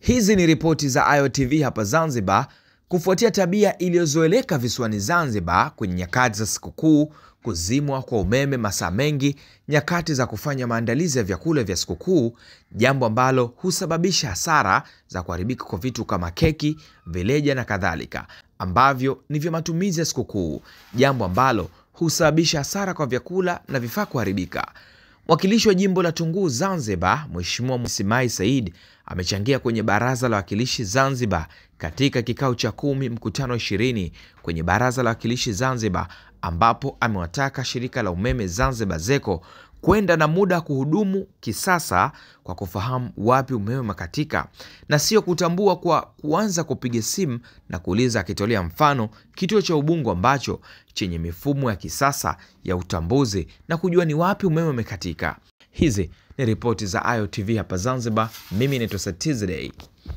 Hizi ni ripoti za Ayo TV hapa Zanzibar kufuatia tabia iliyozoeleka visiwani Zanzibar kwenye nyakati za sikukuu kuzimwa kwa umeme masaa mengi, nyakati za kufanya maandalizi ya vyakula vya sikukuu, jambo ambalo husababisha hasara za kuharibika kwa vitu kama keki, vileja na kadhalika, ambavyo ni vya matumizi ya sikukuu, jambo ambalo husababisha hasara kwa vyakula na vifaa kuharibika. Mwakilishi wa jimbo la Tunguu Zanzibar, Mheshimiwa Msimai Said, amechangia kwenye Baraza la Wakilishi Zanzibar katika kikao cha 10 mkutano 20 kwenye Baraza la Wakilishi Zanzibar, ambapo amewataka shirika la umeme Zanzibar ZECO kwenda na muda kuhudumu kisasa kwa kufahamu wapi umeme umekatika na sio kutambua kwa kuanza kupiga simu na kuuliza, akitolea mfano kituo cha Ubungo ambacho chenye mifumo ya kisasa ya utambuzi na kujua ni wapi umeme umekatika. Hizi ni ripoti za Ayo TV hapa Zanzibar. Mimi ni Tuesday.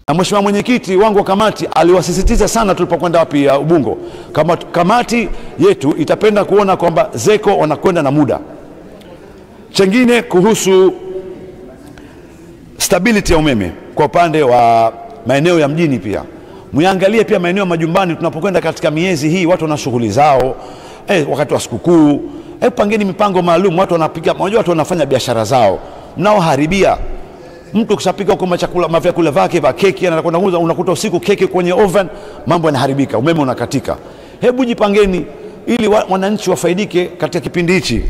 Na Mheshimiwa mwenyekiti wangu wa kamati aliwasisitiza sana tulipokwenda wapi ya Ubungo. Kamati yetu itapenda kuona kwamba ZECO wanakwenda na muda. Chengine kuhusu stability ya umeme kwa upande wa maeneo ya mjini, pia muangalie pia maeneo majumbani. Tunapokwenda katika miezi hii watu wana shughuli zao, wakati wa sikukuu, pangeni mipango maalum. Watu wanapika, unajua watu wanafanya biashara zao, mnaoharibia. Mtu kishapika huko vyakula vyake vya keki, anakwenda kuuza, unakuta usiku keki kwenye oven, mambo yanaharibika, umeme unakatika. Hebu jipangeni ili wananchi wafaidike katika kipindi hichi.